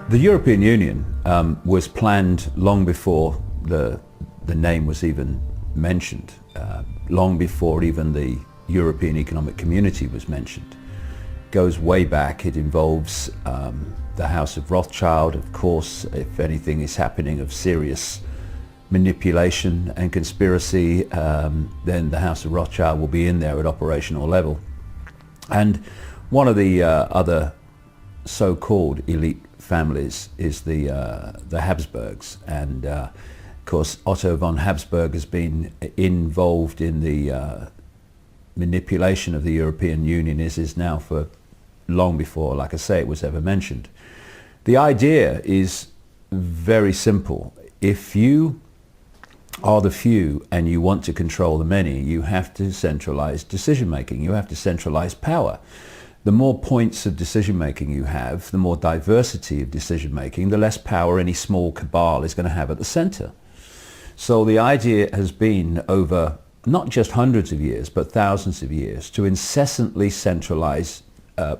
The European Union was planned long before the name was even mentioned, long before even the European Economic Community was mentioned. Goes way back. It involves the House of Rothschild, of course. If anything is happening of serious manipulation and conspiracy, then the House of Rothschild will be in there at operational level. And one of the other so-called elite families is the Habsburgs, and of course Otto von Habsburg has been involved in the manipulation of the European Union, is now for long before, like I say, it was ever mentioned. The idea is very simple. If you are the few and you want to control the many, you have to centralize decision making. You have to centralize power. The more points of decision making you have, the more diversity of decision making, the less power any small cabal is going to have at the center. So the idea has been over not just hundreds of years, but thousands of years, to incessantly centralize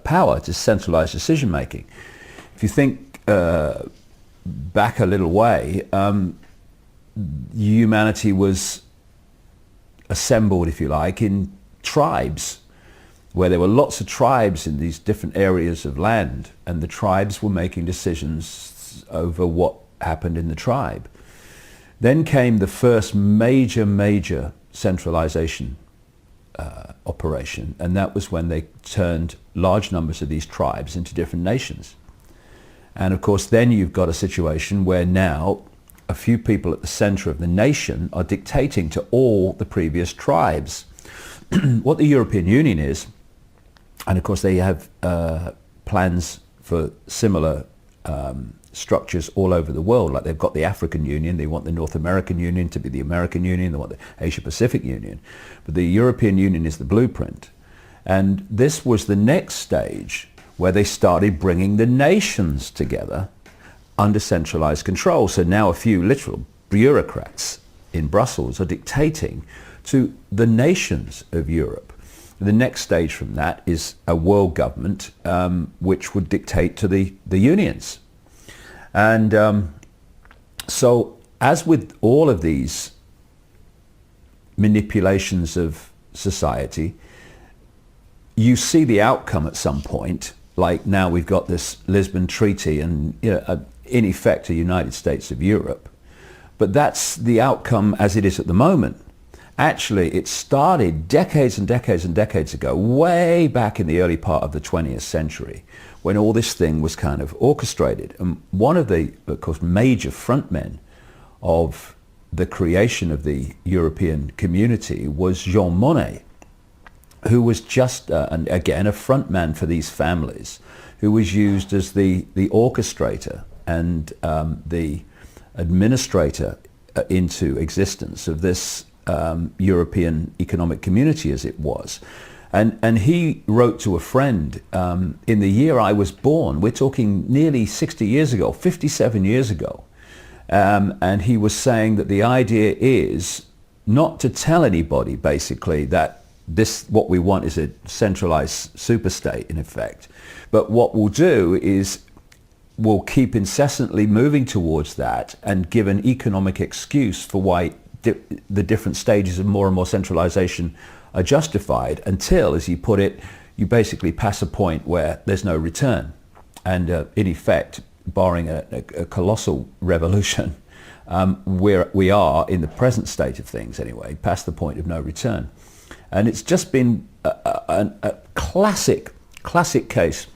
power, to centralize decision making. If you think back a little way, humanity was assembled, if you like, in tribes, where there were lots of tribes in these different areas of land, and the tribes were making decisions over what happened in the tribe. Then came the first major centralization operation, and that was when they turned large numbers of these tribes into different nations. And of course then you've got a situation where now a few people at the center of the nation are dictating to all the previous tribes. What the European Union is, and of course they have plans for similar structures all over the world, like they've got the African Union, they want the North American Union to be the American Union, they want the Asia Pacific Union, but the European Union is the blueprint. And this was the next stage where they started bringing the nations together under centralized control. So now a few literal bureaucrats in Brussels are dictating to the nations of Europe. The next stage from that is a world government which would dictate to the unions. And so as with all of these manipulations of society, you see the outcome at some point. Like now we've got this Lisbon Treaty and, you know, in effect a United States of Europe. But that's the outcome as it is at the moment. Actually, it started decades and decades and decades ago, way back in the early part of the 20th century, when all this thing was kind of orchestrated. And one of the, of course, major frontmen of the creation of the European community was Jean Monnet, who was just, again, a frontman for these families, who was used as the orchestrator and the administrator into existence of this European economic community as it was. And he wrote to a friend in the year I was born, we're talking nearly 60 years ago, 57 years ago, and he was saying that the idea is not to tell anybody basically that what we want is a centralized superstate in effect, but what we'll do is we'll keep incessantly moving towards that and give an economic excuse for why the different stages of more and more centralization are justified until, as you put it, you basically pass a point where there's no return. And in effect, barring a colossal revolution, we are, in the present state of things anyway, past the point of no return. And it's just been a classic case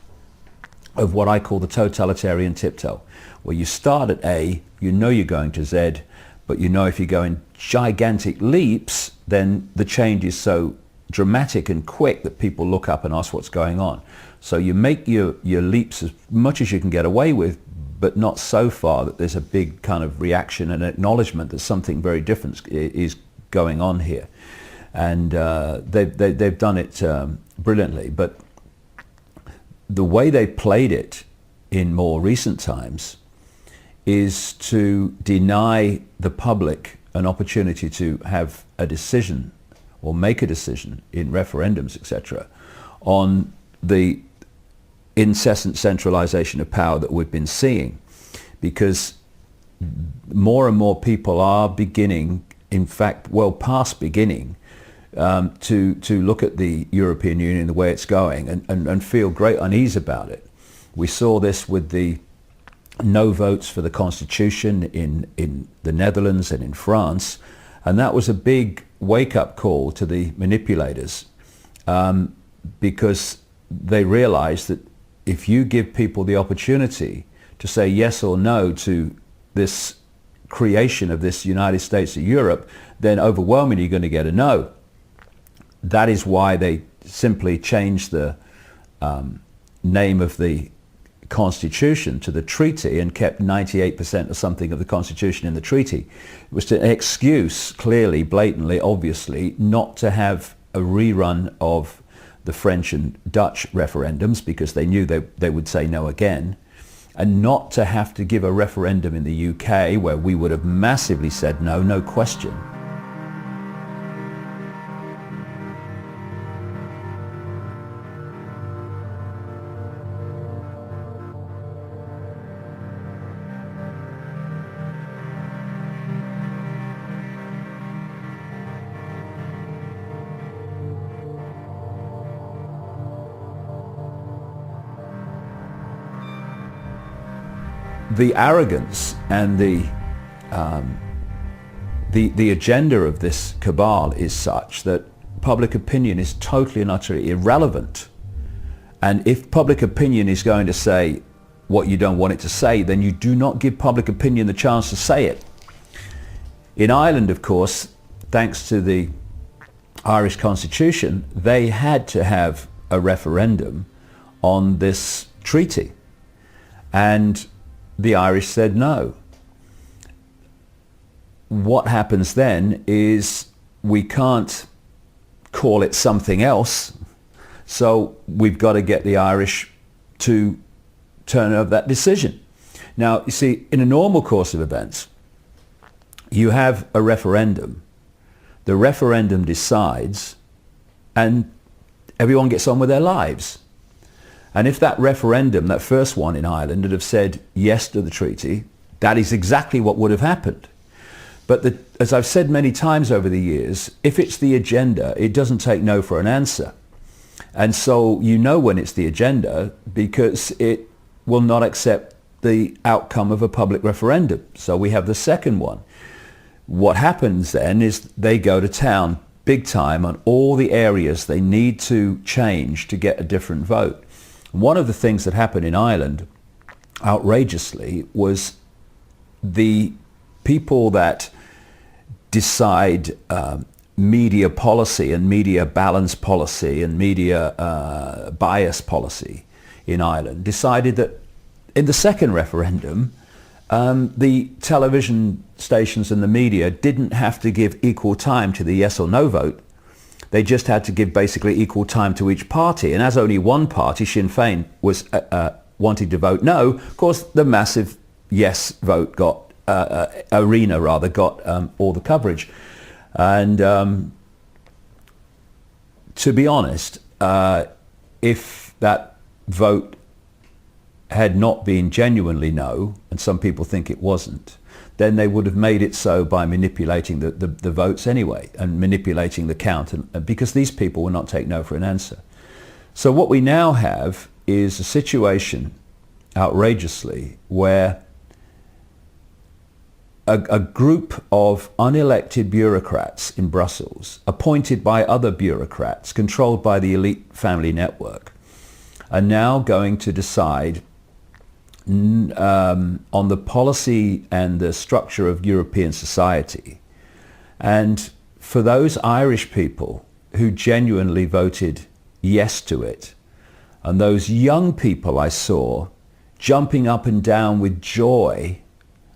of what I call the totalitarian tiptoe, where you start at A, you know you're going to Z, but you know if you go in gigantic leaps, then the change is so dramatic and quick that people look up and ask what's going on. So you make your leaps as much as you can get away with, but not so far that there's a big kind of reaction and acknowledgement that something very different is going on here. And they've done it brilliantly. But the way they played it in more recent times is to deny the public an opportunity to have a decision or make a decision in referendums, etc., on the incessant centralization of power that we've been seeing. because more and more people are beginning, in fact, well past beginning, to look at the European Union, the way it's going, and feel great unease about it. We saw this with the no votes for the Constitution in the Netherlands and in France, and that was a big wake-up call to the manipulators, because they realized that if you give people the opportunity to say yes or no to this creation of this United States of Europe, then overwhelmingly you're going to get a no. That is why they simply changed the name of the Constitution to the treaty and kept 98% or something of the Constitution in the treaty. It was an excuse, clearly, blatantly, obviously, not to have a rerun of the French and Dutch referendums, because they knew they would say no again, and not to have to give a referendum in the UK where we would have massively said no, no question. The arrogance and the agenda of this cabal is such that public opinion is totally and utterly irrelevant. And if public opinion is going to say what you don't want it to say, then you do not give public opinion the chance to say it. In Ireland, of course, thanks to the Irish Constitution, they had to have a referendum on this treaty. And the Irish said no. What happens then is we can't call it something else, so we've got to get the Irish to turn over that decision. Now, you see, in a normal course of events, you have a referendum. The referendum decides, and everyone gets on with their lives. And if that referendum, that first one in Ireland, had have said yes to the treaty, that is exactly what would have happened. But as I've said many times over the years, if it's the agenda, it doesn't take no for an answer. And so you know when it's the agenda because it will not accept the outcome of a public referendum. So we have the second one. What happens then is they go to town big time on all the areas they need to change to get a different vote. One of the things that happened in Ireland, outrageously, was the people that decide media policy and media balance policy and media bias policy in Ireland decided that in the second referendum, the television stations and the media didn't have to give equal time to the yes or no vote. They just had to give basically equal time to each party. And as only one party, Sinn Féin, was wanting to vote no, of course, the massive yes vote got, arena rather, got all the coverage. And to be honest, if that vote had not been genuinely no, and some people think it wasn't, then they would have made it so by manipulating the votes anyway and manipulating the count, and because these people will not take no for an answer. So what we now have is a situation, outrageously, where a group of unelected bureaucrats in Brussels, appointed by other bureaucrats, controlled by the elite family network, are now going to decide on the policy and the structure of European society. And for those Irish people who genuinely voted yes to it, and those young people I saw jumping up and down with joy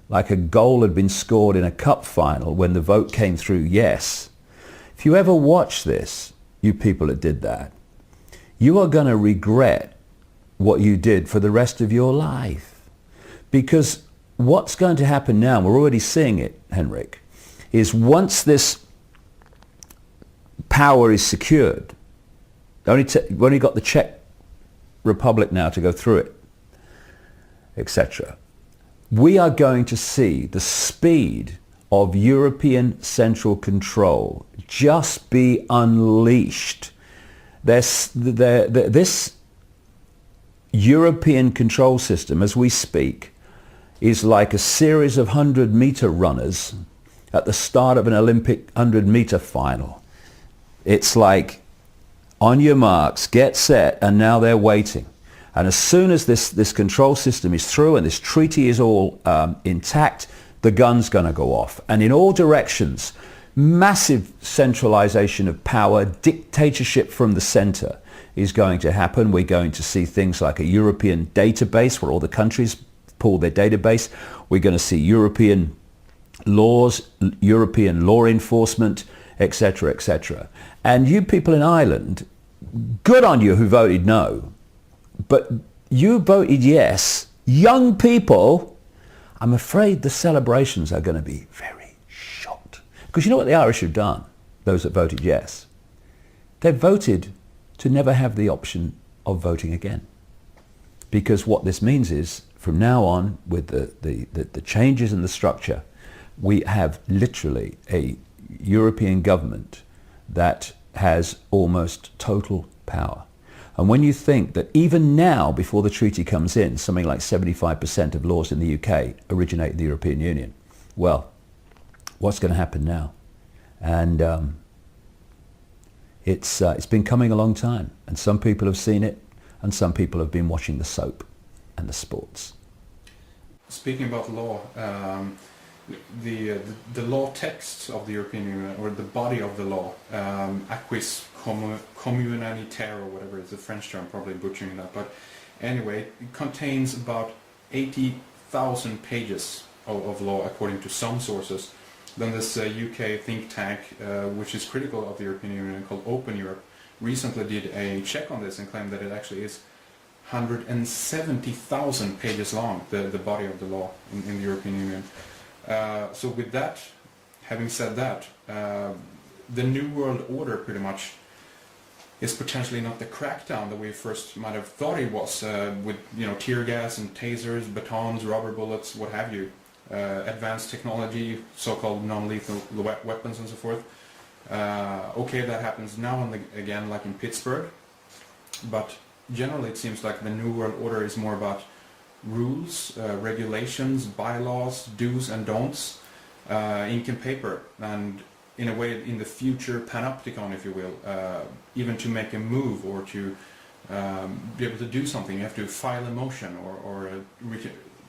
like a goal had been scored in a cup final when the vote came through yes. If you ever watch this, you people that did that, you are going to regret what you did for the rest of your life. Because what's going to happen now, and we're already seeing it, Henrik, is once this power is secured, we've only got the Czech Republic now to go through it, etc. we are going to see the speed of European central control just be unleashed. This European control system, as we speak, is like a series of 100-meter runners at the start of an Olympic 100-meter final. It's like, on your marks, get set, and now they're waiting. And as soon as this control system is through and this treaty is all intact, the gun's going to go off. And in all directions, massive centralization of power, dictatorship from the center is going to happen. We're going to see things like a European database where all the countries pull their database. We're going to see European laws, European law enforcement, etc., etc. And you people in Ireland, good on you who voted no, but you voted yes. Young people, I'm afraid the celebrations are going to be very short. Because you know what the Irish have done, those that voted yes? They've voted to never have the option of voting again. Because what this means is, from now on, with the changes in the structure, we have literally a European government that has almost total power. And when you think that even now, before the treaty comes in, something like 75% of laws in the UK originate in the European Union, well, what's going to happen now? And it's been coming a long time, and some people have seen it, and some people have been watching the soap and the sports. Speaking about law, the law text of the European Union, or the body of the law, acquis communautaire, or whatever is the French term, probably butchering that, but anyway, it contains about 80,000 pages of law according to some sources. Then this UK think tank, which is critical of the European Union, called Open Europe, recently did a check on this and claimed that it actually is 170,000 pages long, the body of the law in the European Union. So with that, having said that, the New World Order pretty much is potentially not the crackdown that we first might have thought it was, with tear gas and tasers, batons, rubber bullets, what have you, advanced technology, so-called non-lethal weapons and so forth. Okay, that happens now and again, like in Pittsburgh, but generally it seems like the New World Order is more about rules, regulations, bylaws, do's and don'ts, ink and paper, and in a way, in the future panopticon, if you will, even to make a move or to be able to do something, you have to file a motion or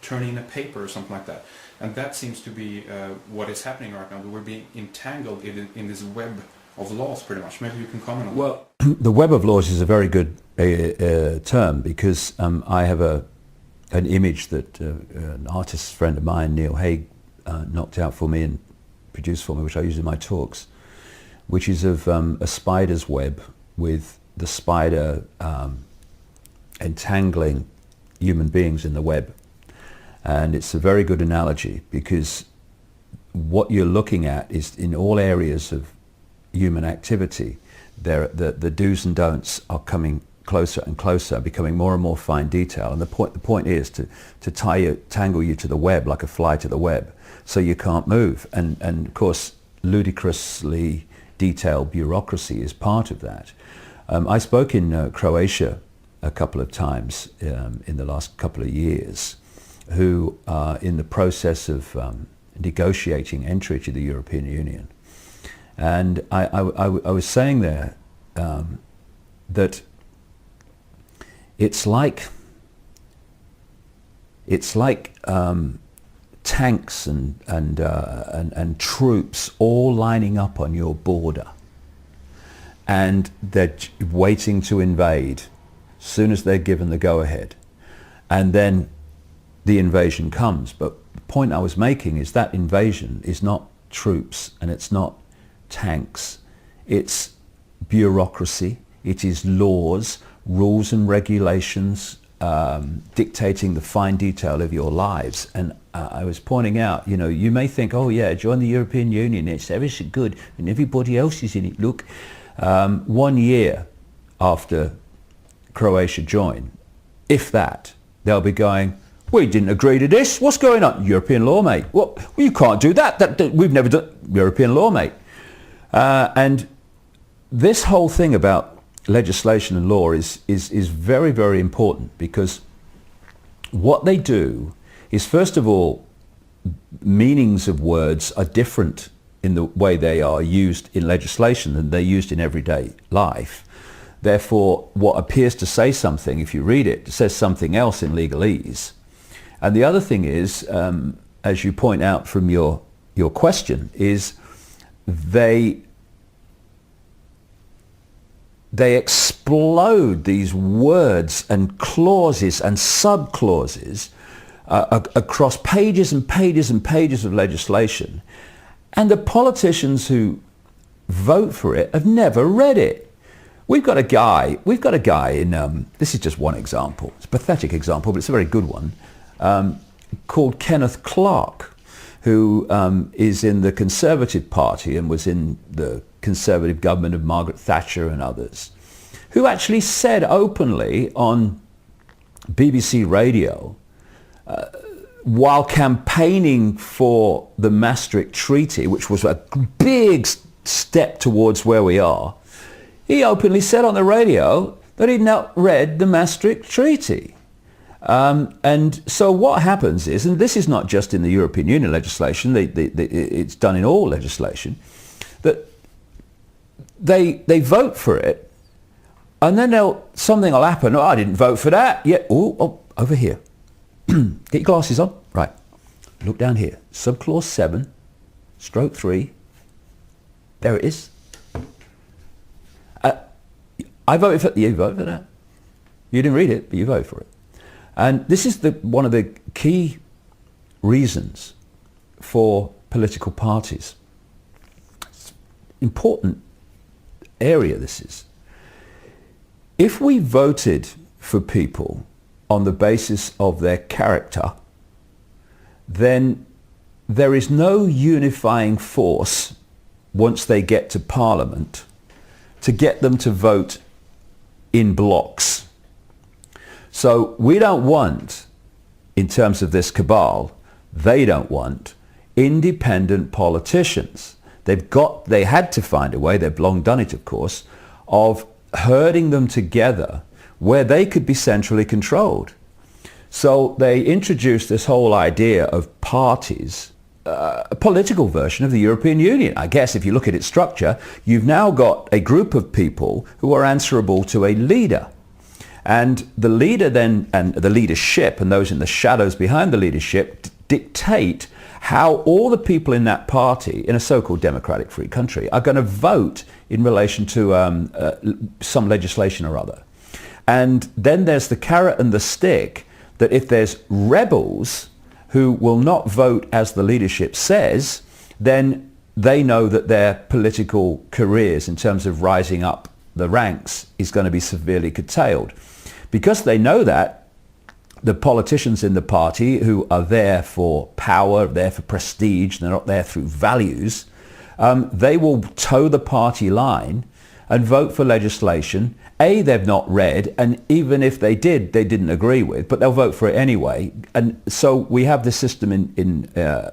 turn in a paper or something like that. And that seems to be what is happening right now. We're being entangled in this web of laws, pretty much. Maybe you can comment on that. Well, the web of laws is a very good term, because I have an image that an artist friend of mine, Neil Haig, knocked out for me and produced for me, which I use in my talks, which is of a spider's web with the spider entangling human beings in the web. And it's a very good analogy, because what you're looking at is, in all areas of human activity, the do's and don'ts are coming closer and closer, becoming more and more fine detail. And the point is to tangle you to the web like a fly to the web, so you can't move. And of course, ludicrously detailed bureaucracy is part of that. I spoke in Croatia a couple of times in the last couple of years, who are in the process of negotiating entry to the European Union. And I was saying there that it's like tanks and troops all lining up on your border, and they're waiting to invade as soon as they're given the go-ahead, and then the invasion comes. But the point I was making is that invasion is not troops and it's not tanks. It's bureaucracy. It is laws, rules and regulations dictating the fine detail of your lives. And I was pointing out, you may think, oh yeah, join the European Union, it's ever so good, and everybody else is in it. Look, 1 year after Croatia joined, if that, they'll be going, We didn't agree to this. What's going on? European law, mate. Well, you can't do that. We've never done European law, mate. And this whole thing about legislation and law is very, very important, because what they do is, first of all, meanings of words are different in the way they are used in legislation than they're used in everyday life. Therefore, what appears to say something, if you read it, says something else in legalese. And the other thing is, as you point out from your question, is they explode these words and clauses and subclauses across pages and pages and pages of legislation. And the politicians who vote for it have never read it. We've got a guy in, this is just one example, it's a pathetic example, but it's a very good one, called Kenneth Clarke, who is in the Conservative Party and was in the Conservative government of Margaret Thatcher and others, who actually said openly on BBC Radio, while campaigning for the Maastricht Treaty, which was a big step towards where we are, he openly said on the radio that he'd not read the Maastricht Treaty. And so what happens is, and this is not just in the European Union legislation, it's done in all legislation, that they vote for it, and then something will happen. Oh, I didn't vote for that. Yeah, oh, over here. Get your glasses on. Right. Look down here. Subclause 7, stroke 3. There it is. I voted for... You voted for that. You didn't read it, but you voted for it. And this is one of the key reasons for political parties. It's an important area, this is. If we voted for people on the basis of their character, then there is no unifying force once they get to Parliament to get them to vote in blocks. So we don't want, in terms of this cabal, they don't want independent politicians. They had to find a way, they've long done it of course, of herding them together where they could be centrally controlled. So they introduced this whole idea of parties, a political version of the European Union. I guess if you look at its structure, you've now got a group of people who are answerable to a leader. And the leader then, and the leadership, and those in the shadows behind the leadership, dictate how all the people in that party, in a so-called democratic free country, are going to vote in relation to some legislation or other. And then there's the carrot and the stick, that if there's rebels who will not vote as the leadership says, then they know that their political careers in terms of rising up the ranks is going to be severely curtailed. Because they know that, the politicians in the party who are there for power, there for prestige, they're not there through values, they will toe the party line and vote for legislation they've not read, and even if they did, they didn't agree with, but they'll vote for it anyway. And so we have this system in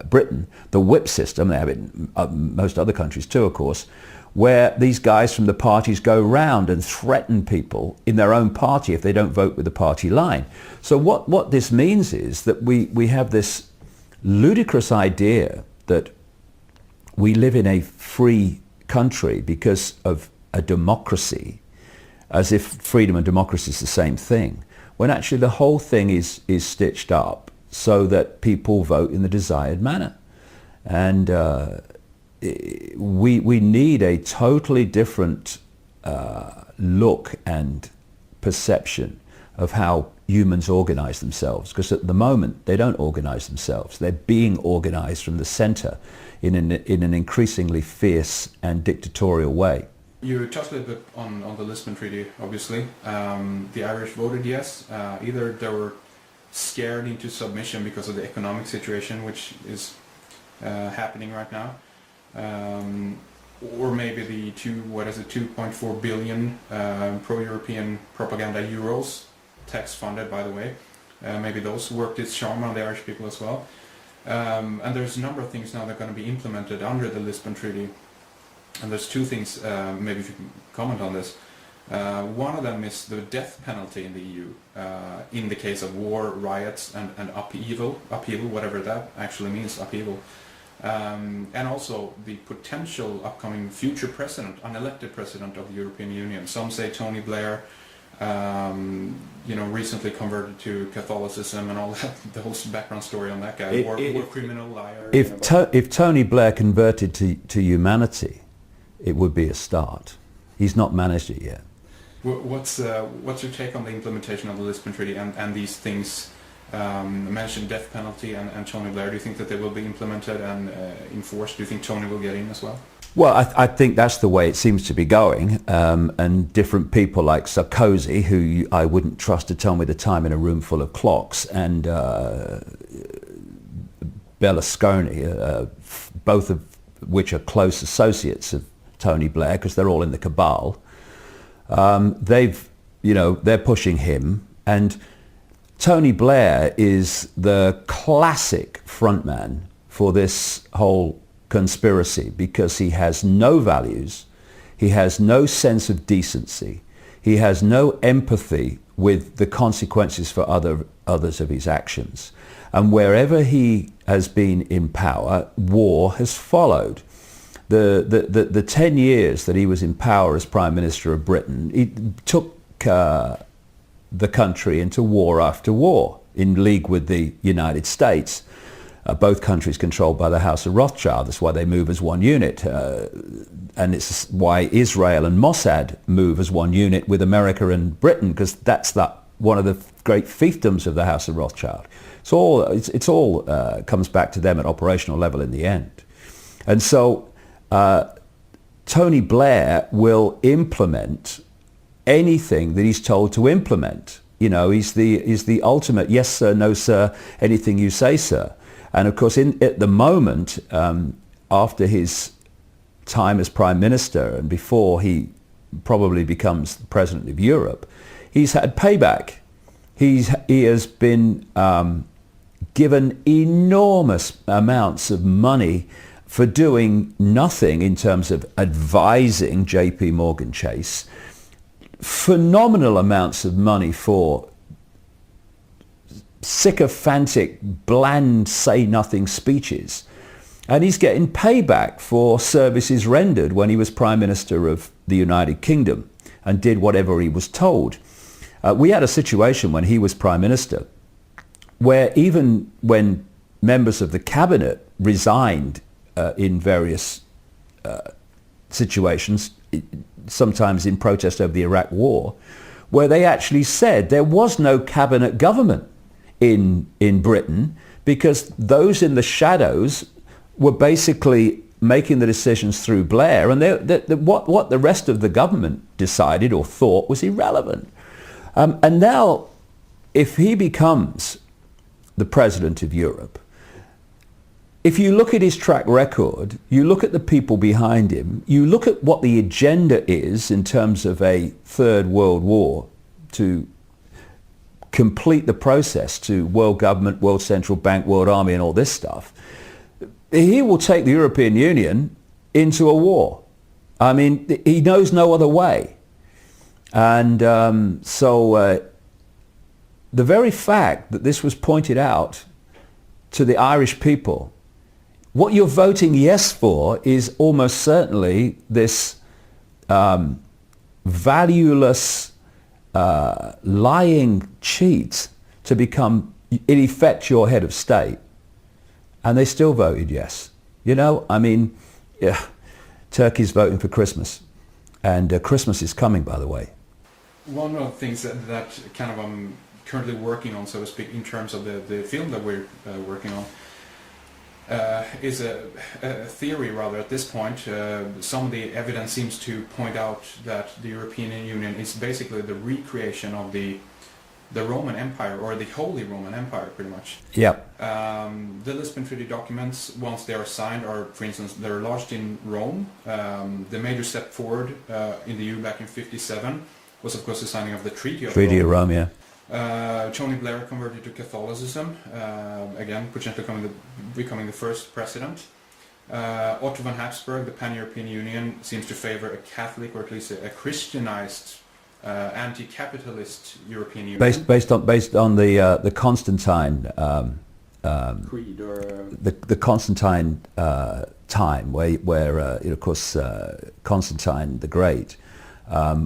Britain, the whip system, they have it in most other countries too, of course, where these guys from the parties go round and threaten people in their own party if they don't vote with the party line. So what this means is that we have this ludicrous idea that we live in a free country because of a democracy, as if freedom and democracy is the same thing, when actually the whole thing is stitched up so that people vote in the desired manner. And we need a totally different look and perception of how humans organize themselves, because at the moment they don't organize themselves. They're being organized from the center in an increasingly fierce and dictatorial way. You touched a little bit on the Lisbon Treaty, obviously. The Irish voted yes. Either they were scared into submission because of the economic situation, which is happening right now, or maybe the 2.4 billion pro-European propaganda euros, tax funded by the way, Maybe those worked its charm on the Irish people as well. And there's a number of things now that are going to be implemented under the Lisbon Treaty. And there's two things, maybe if you can comment on this. One of them is the death penalty in the EU in the case of war, riots, and upheaval, whatever that actually means, upheaval. And also the potential upcoming future president, unelected president of the European Union. Some say Tony Blair, recently converted to Catholicism and all that, the whole background story on that guy, war criminal, liar. If Tony Blair converted to humanity, it would be a start. He's not managed it yet. What's your take on the implementation of the Lisbon Treaty and these things? Mentioned death penalty and Tony Blair. Do you think that they will be implemented and enforced? Do you think Tony will get in as well? Well, I think that's the way it seems to be going, and different people like Sarkozy, who I wouldn't trust to tell me the time in a room full of clocks, and Berlusconi, both of which are close associates of Tony Blair because they're all in the cabal. They're pushing him, and Tony Blair is the classic frontman for this whole conspiracy because he has no values, he has no sense of decency, he has no empathy with the consequences for others of his actions. And wherever he has been in power, war has followed. The 10 years that he was in power as Prime Minister of Britain, he took the country into war after war in league with the United States. Both countries controlled by the House of Rothschild. That's why they move as one unit. And it's why Israel and Mossad move as one unit with America and Britain, because that's one of the great fiefdoms of the House of Rothschild. It's all comes back to them at operational level in the end. And so Tony Blair will implement anything that he's told to implement. He's the ultimate yes sir, no sir, anything you say sir. And of course, at the moment, after his time as Prime Minister and before he probably becomes the President of Europe, he's had payback. He has been given enormous amounts of money for doing nothing in terms of advising JP Morgan Chase, phenomenal amounts of money for sycophantic, bland, say-nothing speeches. And he's getting payback for services rendered when he was Prime Minister of the United Kingdom and did whatever he was told. We had a situation when he was Prime Minister where even when members of the cabinet resigned in various situations, sometimes in protest over the Iraq War, where they actually said there was no cabinet government in Britain because those in the shadows were basically making the decisions through Blair, and what the rest of the government decided or thought was irrelevant. And now, if he becomes the President of Europe, if you look at his track record, you look at the people behind him, you look at what the agenda is in terms of a third world war to complete the process to world government, world central bank, world army and all this stuff, he will take the European Union into a war. I mean, he knows no other way. And so the very fact that this was pointed out to the Irish people, what you're voting yes for is almost certainly this valueless, lying cheat to become, in effect, your head of state. And they still voted yes. Turkey's voting for Christmas. And Christmas is coming, by the way. One of the things that kind of I'm currently working on, so to speak, in terms of the film that we're working on, is a theory rather at this point. Some of the evidence seems to point out that the European Union is basically the recreation of the Roman Empire, or the Holy Roman Empire, pretty much. Yeah. The Lisbon Treaty documents, once they are signed, are, for instance, they're lodged in Rome. The major step forward in the EU back in '57 was, of course, the signing of the Treaty of Rome, yeah. Tony Blair converted to Catholicism, again potentially becoming the first president. Otto von Habsburg, the Pan-European Union, seems to favor a Catholic, or at least a Christianized, anti-capitalist European Union. Based on the Constantine Creed, or the Constantine time, where of course Constantine the Great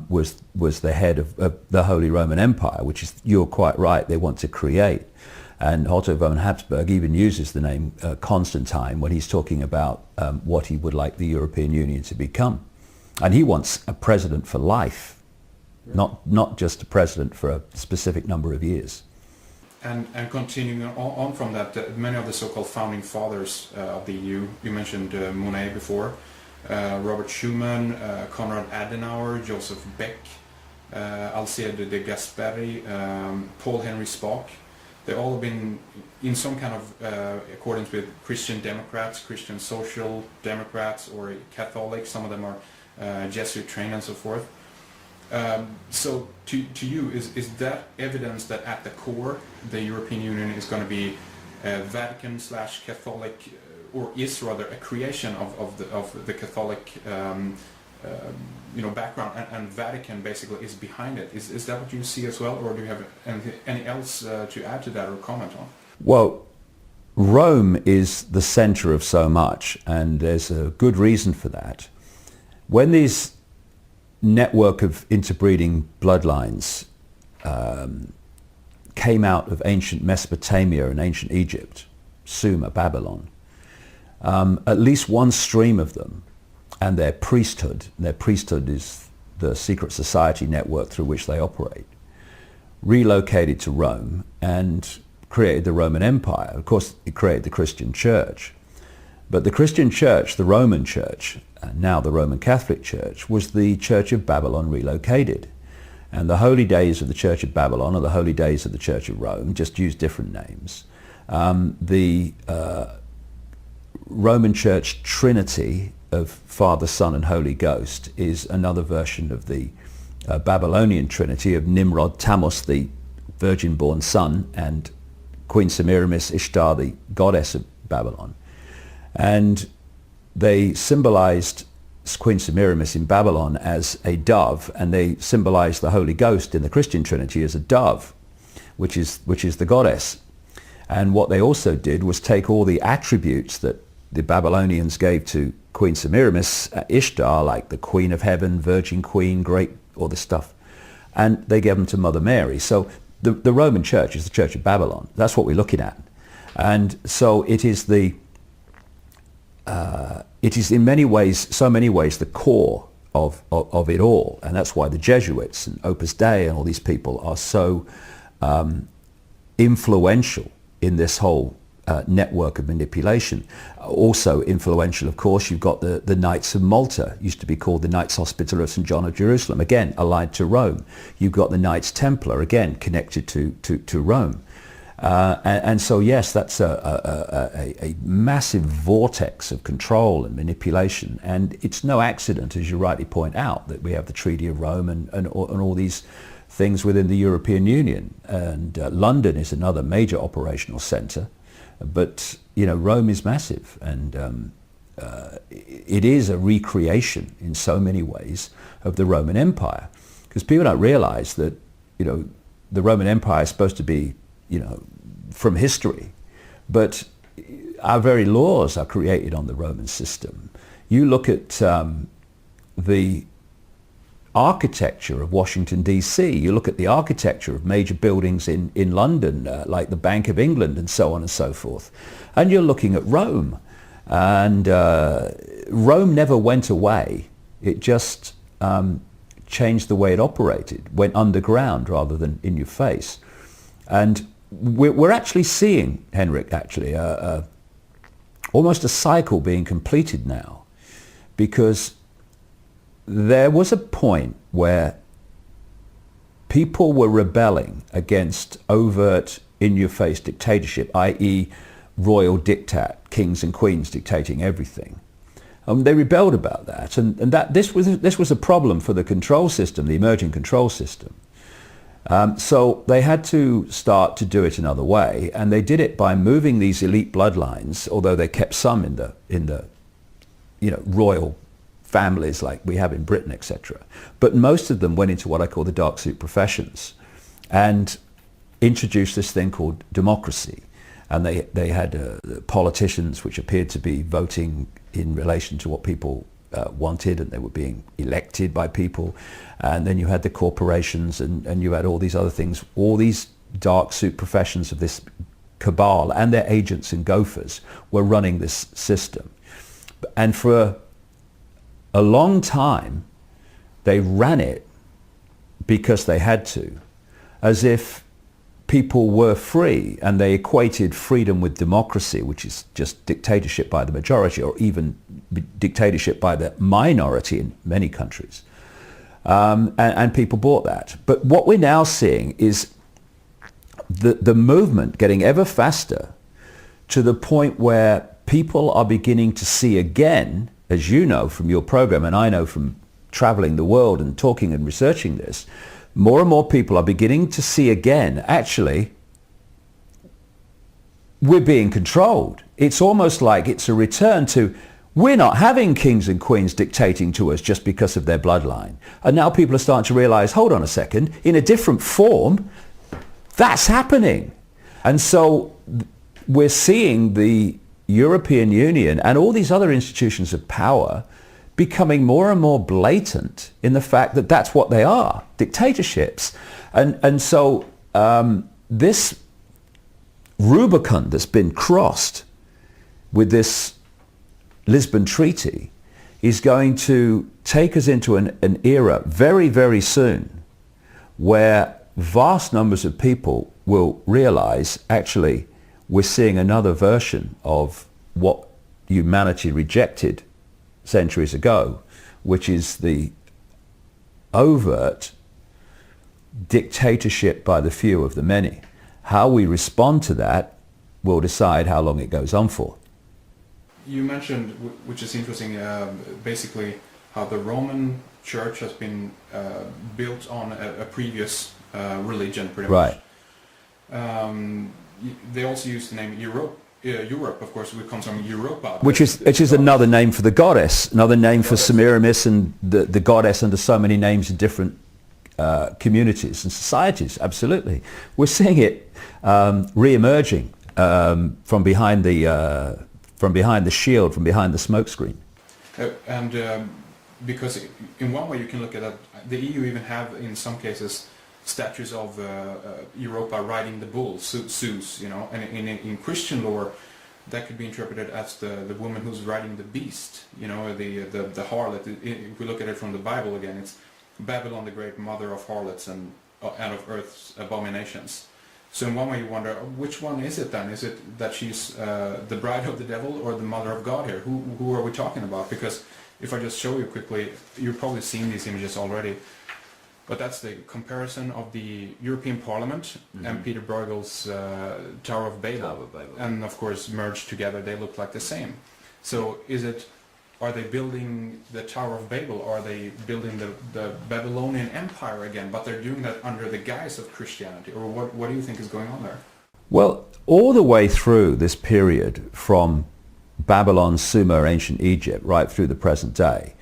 was the head of the Holy Roman Empire, which is, you're quite right, they want to create. And Otto von Habsburg even uses the name Constantine when he's talking about what he would like the European Union to become. And he wants a president for life, not just a president for a specific number of years. And continuing on from that, many of the so-called founding fathers of the EU, you mentioned Monnet before, Robert Schuman, Konrad Adenauer, Joseph Beck, Alcide de Gasperi, Paul Henry Spaak. They've all been in some kind of accordance with Christian Democrats, Christian Social Democrats, or Catholics. Some of them are Jesuit trained and so forth. So to you, is that evidence that at the core the European Union is going to be Vatican/Catholic, or is rather a creation of the Catholic background, and Vatican basically is behind it? Is that what you see as well, or do you have any else to add to that or comment on? Well, Rome is the center of so much, and there's a good reason for that. When these network of interbreeding bloodlines came out of ancient Mesopotamia and ancient Egypt, Sumer, Babylon, at least one stream of them and their priesthood is the secret society network through which they operate, relocated to Rome and created the Roman Empire. Of course, it created the Christian Church. But the Christian Church, the Roman Church, and now the Roman Catholic Church, was the Church of Babylon relocated. And the holy days of the Church of Babylon are the holy days of the Church of Rome, just use different names. The Roman Church Trinity of Father, Son, and Holy Ghost is another version of the Babylonian Trinity of Nimrod, Tammuz, the virgin-born son, and Queen Semiramis, Ishtar, the goddess of Babylon. And they symbolized Queen Semiramis in Babylon as a dove, and they symbolized the Holy Ghost in the Christian Trinity as a dove, which is the goddess. And what they also did was take all the attributes that the Babylonians gave to Queen Semiramis, Ishtar, like the Queen of Heaven, Virgin Queen, great, all this stuff, and they gave them to Mother Mary. So the Roman Church is the Church of Babylon. That's what we're looking at. And so it is in many ways, so many ways, the core of it all. And that's why the Jesuits and Opus Dei and all these people are so influential in this whole network of manipulation. Also influential, of course, you've got the Knights of Malta, used to be called the Knights Hospitaller of St. John of Jerusalem, again allied to Rome. You've got the Knights Templar, again connected to Rome. And so yes, that's a massive vortex of control and manipulation, and it's no accident, as you rightly point out, that we have the Treaty of Rome and all these things within the European Union. And London is another major operational centre, but Rome is massive, and it is a recreation in so many ways of the Roman Empire, because people don't realise that the Roman Empire is supposed to be from history, but our very laws are created on the Roman system. You look at the architecture of Washington, D.C., you look at the architecture of major buildings in London, like the Bank of England and so on and so forth, and you're looking at Rome, and Rome never went away. It just changed the way it operated, went underground rather than in your face. And we're actually seeing, Henrik, almost a cycle being completed now, because there was a point where people were rebelling against overt, in-your-face dictatorship, i.e. royal diktat, kings and queens dictating everything. They rebelled about that, and that this was a problem for the control system, the emerging control system. So they had to start to do it another way, and they did it by moving these elite bloodlines, although they kept some in the royal families like we have in Britain, etc. But most of them went into what I call the dark suit professions and introduced this thing called democracy. And they had politicians which appeared to be voting in relation to what people wanted, and they were being elected by people. And then you had the corporations, and you had all these other things, all these dark suit professions of this cabal, and their agents and gophers were running this system. And for a long time, they ran it because they had to, as if people were free, and they equated freedom with democracy, which is just dictatorship by the majority, or even dictatorship by the minority in many countries. And people bought that. But what we're now seeing is the movement getting ever faster, to the point where people are beginning to see again, as you know from your program, and I know from traveling the world and talking and researching this, more and more people are beginning to see again, actually, we're being controlled. It's almost like it's a return to, we're not having kings and queens dictating to us just because of their bloodline. And now people are starting to realize, hold on a second, in a different form, that's happening. And so we're seeing the European Union and all these other institutions of power becoming more and more blatant in the fact that that's what they are, dictatorships. And so this Rubicon that's been crossed with this Lisbon Treaty is going to take us into an era very, very soon where vast numbers of people will realize, actually, we're seeing another version of what humanity rejected centuries ago, which is the overt dictatorship by the few of the many. How we respond to that will decide how long it goes on for. You mentioned, which is interesting, basically how the Roman Church has been built on a previous religion, pretty much. Right. They also use the name Europe. Europe, of course, comes from Europa. Which is another name for the goddess, another name for Semiramis, and the goddess under so many names in different communities and societies. Absolutely, we're seeing it re-emerging from behind the shield, from behind the smokescreen. Because in one way you can look at that, the EU even have in some cases statues of Europa riding the bull, Zeus, you know, and in Christian lore that could be interpreted as the woman who's riding the beast, you know, the harlot. If we look at it from the Bible again, it's Babylon the great, mother of harlots and of earth's abominations. So in one way you wonder, which one is it then? Is it that she's the bride of the devil or the mother of God here? Who are we talking about? Because if I just show you quickly, you've probably seen these images already. But that's the comparison of the European Parliament and Peter Bruegel's Tower of Babel. And of course, merged together, they look like the same. So are they building the Tower of Babel? Or are they building the Babylonian Empire again? But they're doing that under the guise of Christianity. Or what do you think is going on there? Well, all the way through this period, from Babylon, Sumer, ancient Egypt, right through the present day,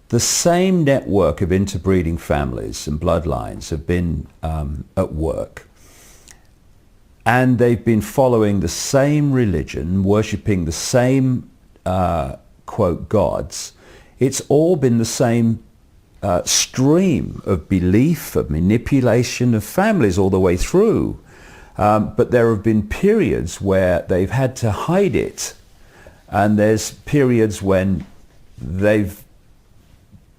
the same network of interbreeding families and bloodlines have been at work. And they've been following the same religion, worshipping the same, quote, gods. It's all been the same stream of belief, of manipulation of families all the way through. But there have been periods where they've had to hide it. And there's periods when they've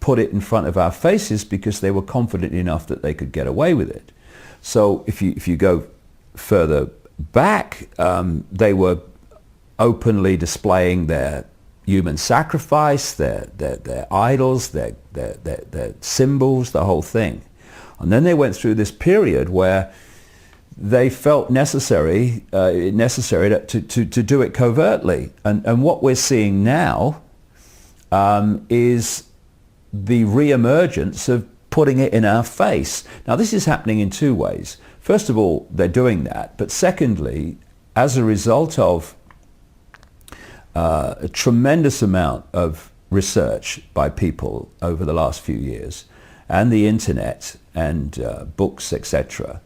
put it in front of our faces because they were confident enough that they could get away with it. So if you go further back, they were openly displaying their human sacrifice, their idols, their symbols, the whole thing. And then they went through this period where they felt necessary to do it covertly. And what we're seeing now is the re-emergence of putting it in our face. Now, this is happening in two ways. First of all, they're doing that. But secondly, as a result of a tremendous amount of research by people over the last few years, and the internet and books, etc.,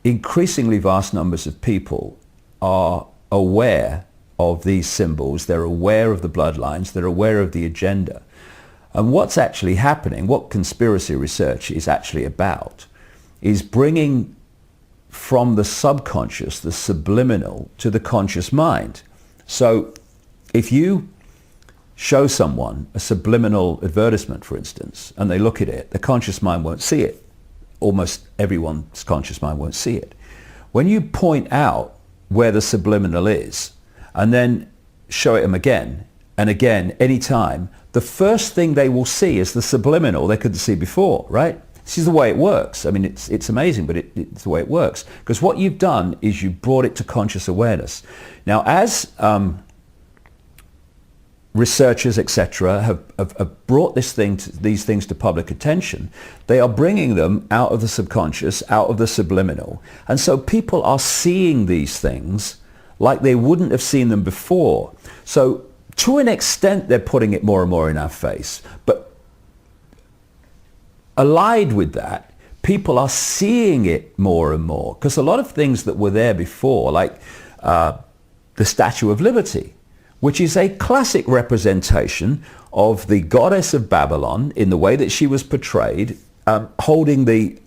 increasingly vast numbers of people are aware of these symbols. They're aware of the bloodlines. They're aware of the agenda. And what's actually happening, what conspiracy research is actually about, is bringing from the subconscious, the subliminal, to the conscious mind. So if you show someone a subliminal advertisement, for instance, and they look at it, the conscious mind won't see it. Almost everyone's conscious mind won't see it. When you point out where the subliminal is, and then show it them again and again, anytime, the first thing they will see is the subliminal they couldn't see before, right? This is the way it works. I mean, it's amazing, but it's the way it works. Because what you've done is you brought it to conscious awareness. Now, as researchers, etc., have brought these things to public attention, they are bringing them out of the subconscious, out of the subliminal. And so people are seeing these things like they wouldn't have seen them before. So to an extent, they're putting it more and more in our face. But allied with that, people are seeing it more and more. Because a lot of things that were there before, like the Statue of Liberty, which is a classic representation of the goddess of Babylon in the way that she was portrayed, holding the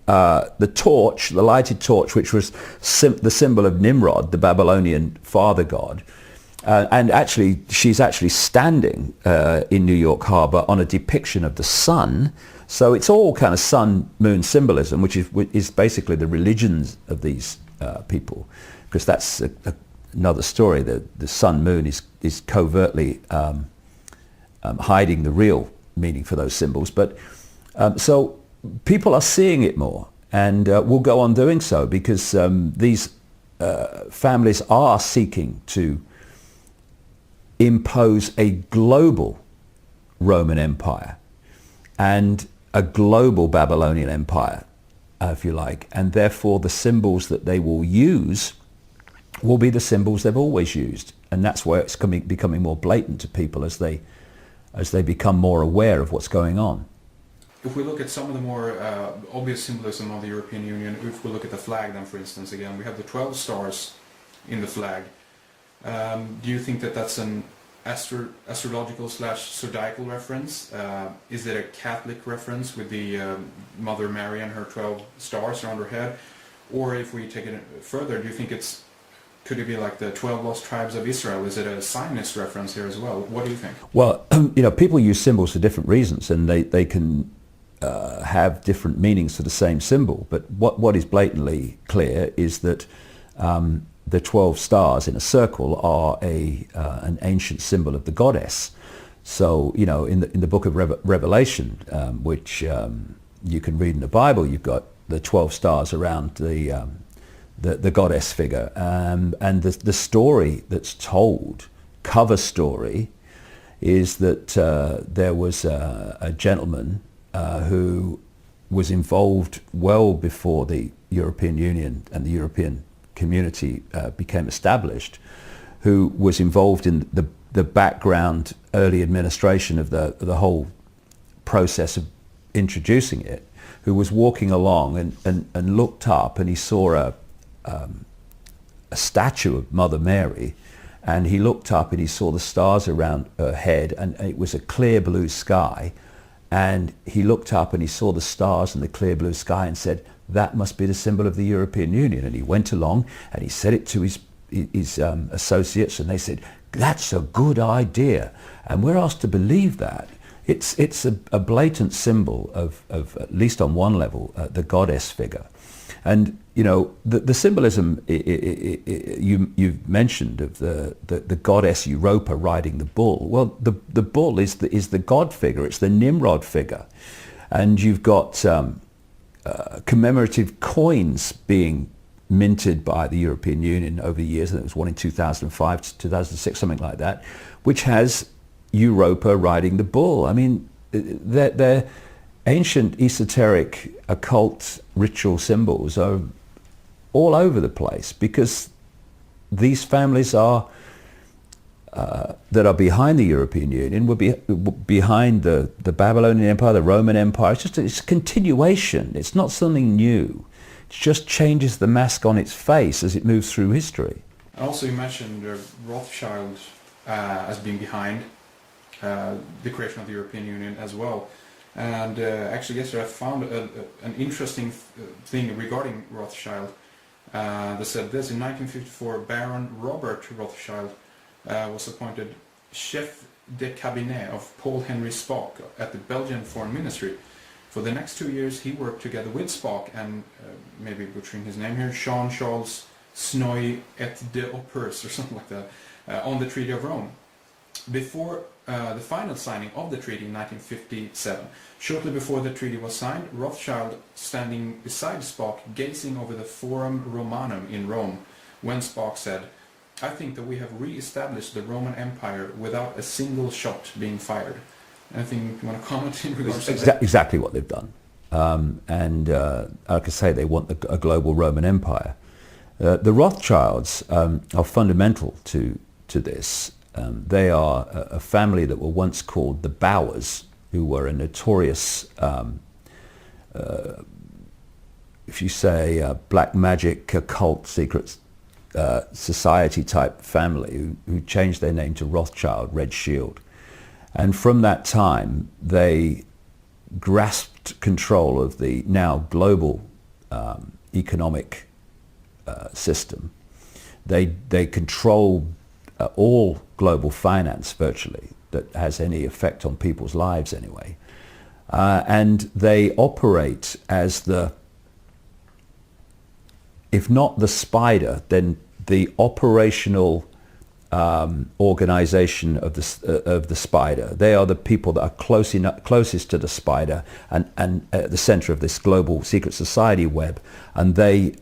torch, the lighted torch, which was the symbol of Nimrod, the Babylonian father god. And actually, she's actually standing in New York Harbor on a depiction of the sun. So it's all kind of sun-moon symbolism, which is basically the religions of these people, because that's another story. The sun-moon is covertly hiding the real meaning for those symbols. But so people are seeing it more, and will go on doing so, because these families are seeking to impose a global Roman Empire and a global Babylonian Empire, if you like, and therefore the symbols that they will use will be the symbols they've always used, and that's where it's becoming more blatant to people as they become more aware of what's going on. If we look at some of the more obvious symbolism of the European Union, if we look at the flag then, for instance, again, we have the 12 stars in the flag. Do you think that that's an astrological / zodiacal reference? Is it a Catholic reference with the Mother Mary and her 12 stars around her head? Or if we take it further, do you think could it be like the 12 lost tribes of Israel? Is it a Zionist reference here as well? What do you think? Well, people use symbols for different reasons, and they can have different meanings for the same symbol. But what is blatantly clear is that the 12 stars in a circle are an ancient symbol of the goddess. So, in the book of Revelation, which you can read in the Bible, you've got the 12 stars around the goddess figure. And the story that's told, cover story, is that there was a gentleman who was involved well before the European Union and the European community became established, who was involved in the background early administration of the whole process of introducing it, who was walking along and looked up, and he saw a statue of Mother Mary, and he looked up and he saw the stars around her head, and it was a clear blue sky, and he looked up and he saw the stars and the clear blue sky and said, that must be the symbol of the European Union. And he went along and he said it to his associates, and they said, that's a good idea. And we're asked to believe that. It's a blatant symbol of at least on one level, the goddess figure. And, the symbolism you've mentioned of the goddess Europa riding the bull. Well, the bull is the god figure. It's the Nimrod figure. And you've got commemorative coins being minted by the European Union over the years. And there was one in 2005 to 2006, something like that, which has Europa riding the bull. I mean, ancient esoteric occult ritual symbols are all over the place because these families are that are behind the European Union, behind the Babylonian Empire, the Roman Empire. It's a continuation. It's not something new. It just changes the mask on its face as it moves through history. Also, you mentioned Rothschild as being behind the creation of the European Union as well. And actually, yesterday I found an interesting thing regarding Rothschild. They said this: in 1954, Baron Robert Rothschild was appointed chef de cabinet of Paul Henry Spaak at the Belgian Foreign Ministry. For the next 2 years, he worked together with Spaak and, maybe butchering his name here, Jean-Charles Snoy et de Oppers, or something like that, on the Treaty of Rome. Before the final signing of the treaty in 1957, shortly before the treaty was signed, Rothschild standing beside Spaak, gazing over the Forum Romanum in Rome, when Spaak said, "I think that we have re-established the Roman Empire without a single shot being fired." Anything you want to comment in regards to that? Exactly what they've done. Like I say, they want a global Roman Empire. The Rothschilds are fundamental to this. They are a family that were once called the Bowers, who were a notorious, if you say, black magic, occult, secret society type family who changed their name to Rothschild, Red Shield. And from that time, they grasped control of the now global economic system. They control all global finance virtually that has any effect on people's lives anyway. And they operate as if not the spider, then the operational organization of the spider. They are the people that are closest to the spider and at the center of this global secret society web, and they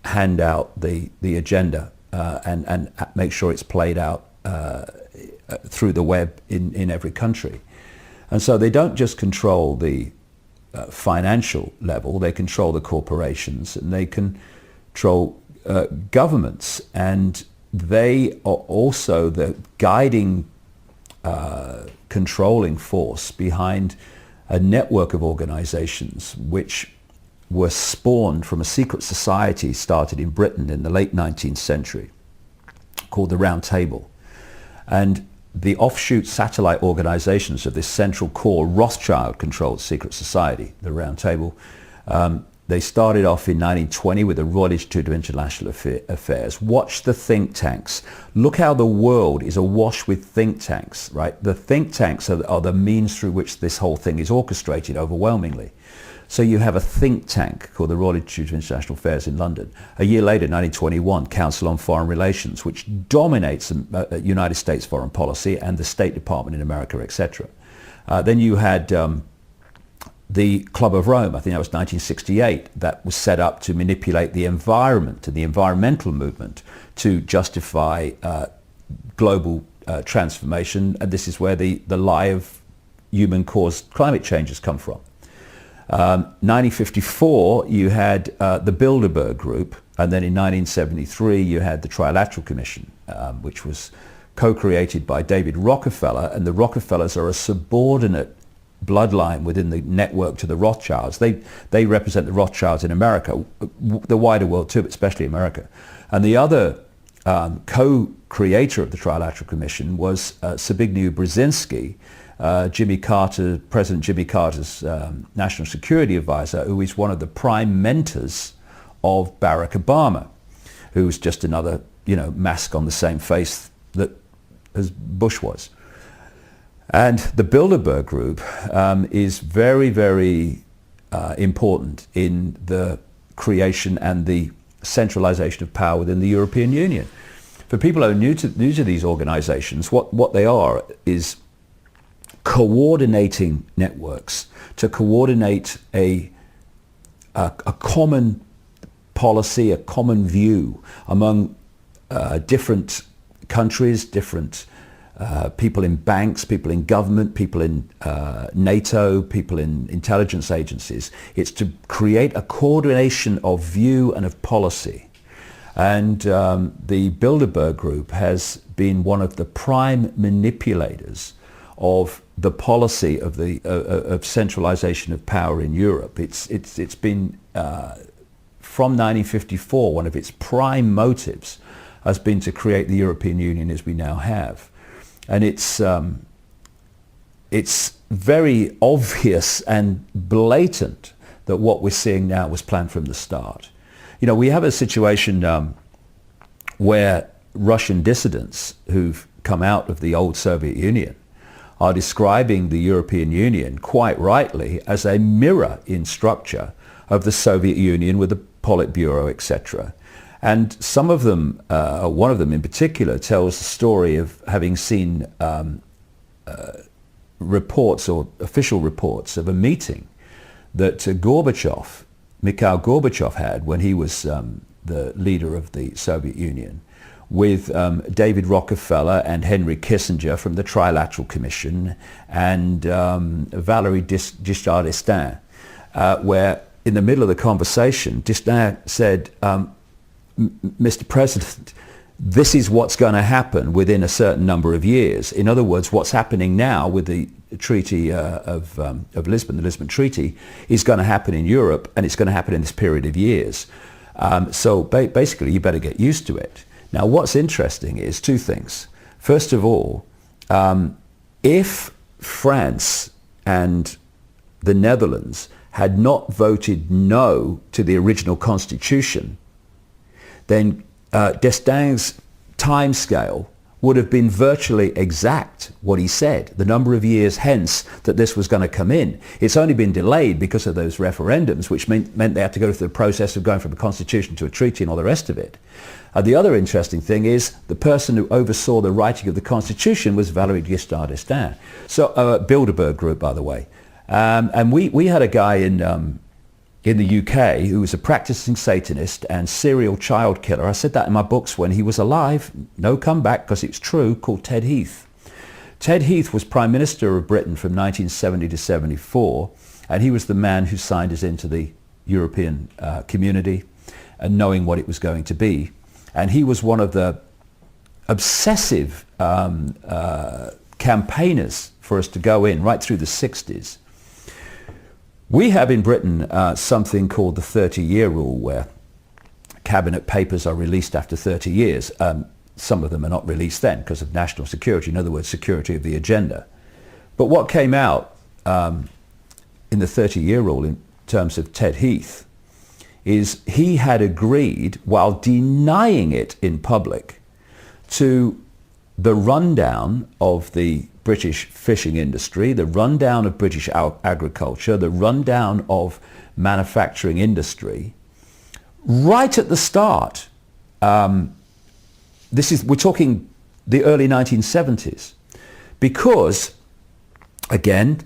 hand out the agenda and make sure it's played out through the web in every country. And so they don't just control the financial level, they control the corporations, and they control governments, and they are also the guiding, controlling force behind a network of organizations which were spawned from a secret society started in Britain in the late 19th century called the Round Table. And the offshoot satellite organizations of this central core Rothschild-controlled secret society, the Round Table, they started off in 1920 with the Royal Institute of International Affairs. Watch the think tanks. Look how the world is awash with think tanks, right? The think tanks are the means through which this whole thing is orchestrated overwhelmingly. So you have a think tank called the Royal Institute of International Affairs in London. A year later, 1921, Council on Foreign Relations, which dominates United States foreign policy and the State Department in America, etc. Then you had the Club of Rome, I think that was 1968, that was set up to manipulate the environment and the environmental movement to justify global transformation. And this is where the lie of human-caused climate change has come from. 1954, you had the Bilderberg Group, and then in 1973, you had the Trilateral Commission, which was co-created by David Rockefeller, and the Rockefellers are a subordinate bloodline within the network to the Rothschilds. They represent the Rothschilds in America, the wider world too, but especially America. And the other co-creator of the Trilateral Commission was Zbigniew Brzezinski, President Jimmy Carter's national security advisor, who is one of the prime mentors of Barack Obama, who's just another, mask on the same face that as Bush was. And the Bilderberg Group is very, very important in the creation and the centralization of power within the European Union. For people who are new to these organizations, what they are is coordinating networks to coordinate a common policy, a common view among different countries, different people in banks, people in government, people in NATO, people in intelligence agencies. It's to create a coordination of view and of policy. And the Bilderberg Group has been one of the prime manipulators of the policy of the of centralization of power in Europe. It's been from 1954, one of its prime motives has been to create the European Union as we now have. And it's very obvious and blatant that what we're seeing now was planned from the start. You know, we have a situation where Russian dissidents who've come out of the old Soviet Union are describing the European Union quite rightly as a mirror in structure of the Soviet Union with the Politburo, etc. And some of them, one of them in particular, tells the story of having seen reports or official reports of a meeting that Mikhail Gorbachev had when he was the leader of the Soviet Union with David Rockefeller and Henry Kissinger from the Trilateral Commission and Valéry Giscard d'Estaing, where in the middle of the conversation, d'Estaing said, Mr. President, this is what's going to happen within a certain number of years. In other words, what's happening now with the Treaty of Lisbon, the Lisbon Treaty, is going to happen in Europe, and it's going to happen in this period of years. So basically, you better get used to it. Now, what's interesting is two things. First of all, if France and the Netherlands had not voted no to the original constitution, then d'Estaing's timescale would have been virtually exact what he said, the number of years hence that this was going to come in. It's only been delayed because of those referendums, which meant they had to go through the process of going from a constitution to a treaty and all the rest of it. The other interesting thing is the person who oversaw the writing of the constitution was Valéry Giscard d'Estaing. So Bilderberg Group, by the way. And we had a guy in the UK who was a practicing Satanist and serial child killer. I said that in my books when he was alive, no comeback because it's true, called Ted Heath. Ted Heath was Prime Minister of Britain from 1970 to 74, and he was the man who signed us into the European community and knowing what it was going to be. And he was one of the obsessive campaigners for us to go in right through the 60s. We have in Britain something called the 30-year rule, where cabinet papers are released after 30 years. Some of them are not released then because of national security, in other words, security of the agenda. But what came out in the 30-year rule in terms of Ted Heath is he had agreed, while denying it in public, to the rundown of the British fishing industry, the rundown of British agriculture, the rundown of manufacturing industry, right at the start. We're talking the early 1970s, because, again,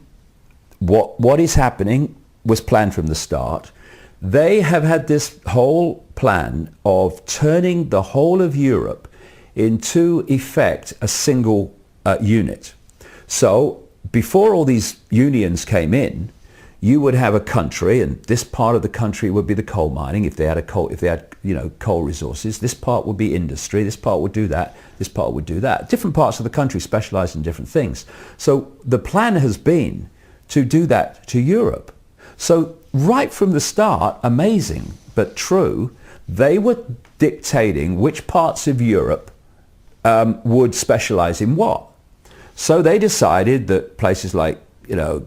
what is happening was planned from the start. They have had this whole plan of turning the whole of Europe into effect a single unit. So before all these unions came in, you would have a country, and this part of the country would be the coal mining if they had coal resources. This part would be industry. This part would do that. This part would do that. Different parts of the country specialize in different things. So the plan has been to do that to Europe. So right from the start, amazing but true, they were dictating which parts of Europe would specialize in what. So they decided that places like,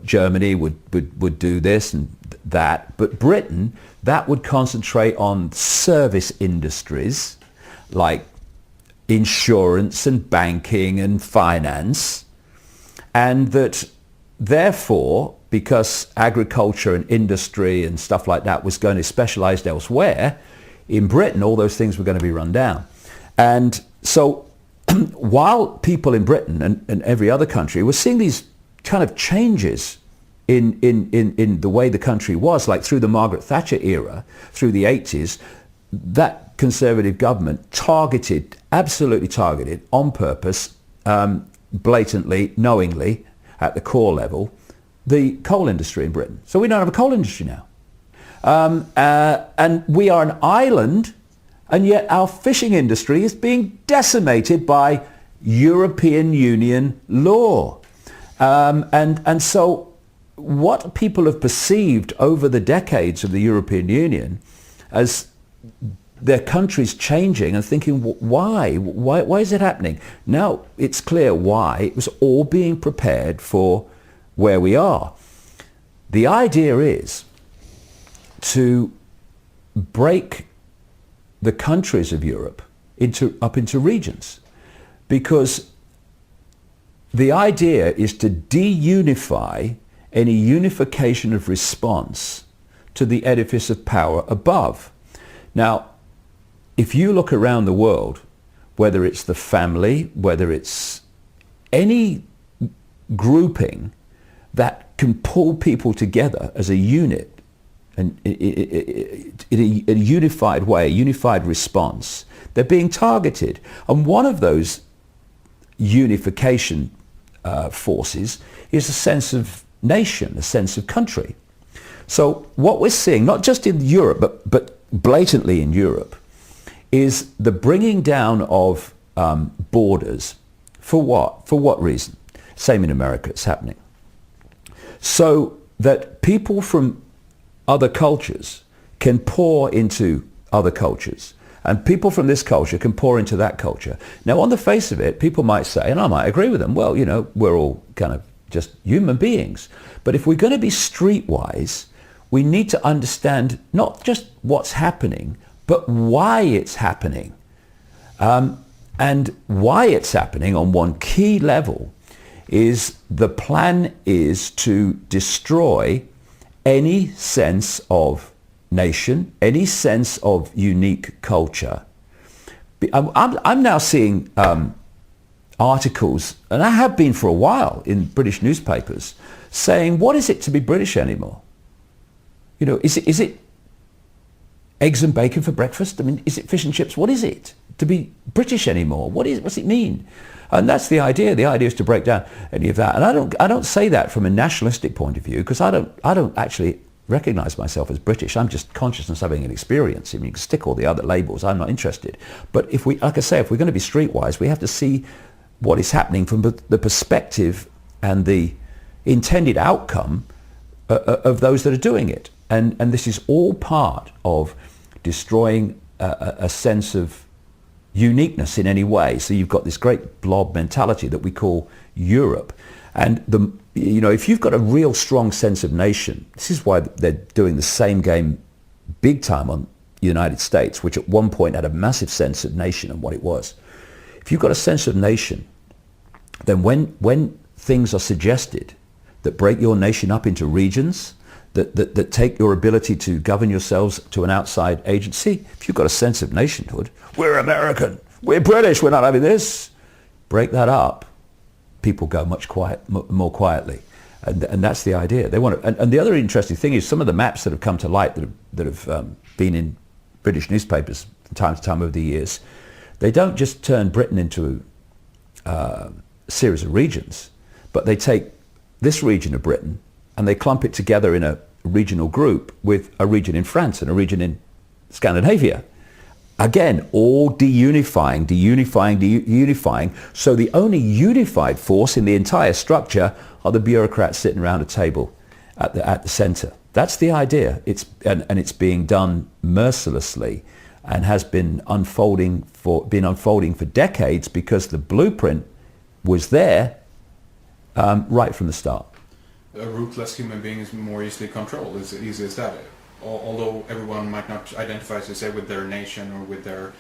Germany would do this and that, but Britain, that would concentrate on service industries like insurance and banking and finance, and that therefore, because agriculture and industry and stuff like that was going to specialize elsewhere, in Britain all those things were going to be run down. And so while people in Britain and every other country were seeing these kind of changes in the way the country was, like through the Margaret Thatcher era, through the 80s, that Conservative government absolutely targeted, on purpose, blatantly, knowingly, at the core level, the coal industry in Britain. So we don't have a coal industry now. And we are an island, and yet our fishing industry is being decimated by European Union law. And so what people have perceived over the decades of the European Union as their countries changing and thinking, why is it happening? Now it's clear why. It was all being prepared for where we are. The idea is to break the countries of Europe up into regions, because the idea is to de-unify any unification of response to the edifice of power above. Now, if you look around the world, whether it's the family, whether it's any grouping that can pull people together as a unit, and in a unified way, a unified response, they're being targeted. And one of those unification forces is a sense of nation, a sense of country. So what we're seeing, not just in Europe, but blatantly in Europe, is the bringing down of borders. For what? For what reason? Same in America, it's happening. So that people from other cultures can pour into other cultures, and people from this culture can pour into that culture. Now, on the face of it, people might say, and I might agree with them, well, you know, we're all kind of just human beings. But if we're going to be streetwise, we need to understand not just what's happening, but why it's happening. And why it's happening on one key level is the plan is to destroy any sense of nation, any sense of unique culture. I'm now seeing articles, and I have been for a while in British newspapers, saying, what is it to be British anymore? You know, is it eggs and bacon for breakfast? I mean, is it fish and chips? What is it to be British anymore? What's it mean? And that's the idea. The idea is to break down any of that. And I don't say that from a nationalistic point of view, because I don't actually recognize myself as British. I'm just consciousness having an experience. I mean, you can stick all the other labels. I'm not interested. But if we, like I say, if we're going to be streetwise, we have to see what is happening from the perspective and the intended outcome of those that are doing it. And this is all part of destroying a sense of uniqueness in any way. So you've got this great blob mentality that we call Europe. And if you've got a real strong sense of nation, this is why they're doing the same game big time on the United States, which at one point had a massive sense of nation and what it was. If you've got a sense of nation, then when things are suggested that break your nation up into regions, that take your ability to govern yourselves to an outside agency, if you've got a sense of nationhood, we're American, we're British, we're not having this, break that up, people go much more quietly. And that's the idea. They want to, and the other interesting thing is some of the maps that have come to light that have been in British newspapers from time to time over the years, they don't just turn Britain into a series of regions, but they take this region of Britain and they clump it together in a regional group with a region in France and a region in Scandinavia. Again, all deunifying. So the only unified force in the entire structure are the bureaucrats sitting around a table at the center. That's the idea. It's being done mercilessly and has been unfolding for decades because the blueprint was there right from the start. A ruthless human being is more easily controlled, as easy as that. Although everyone might not identify, as you say, with their nation or with their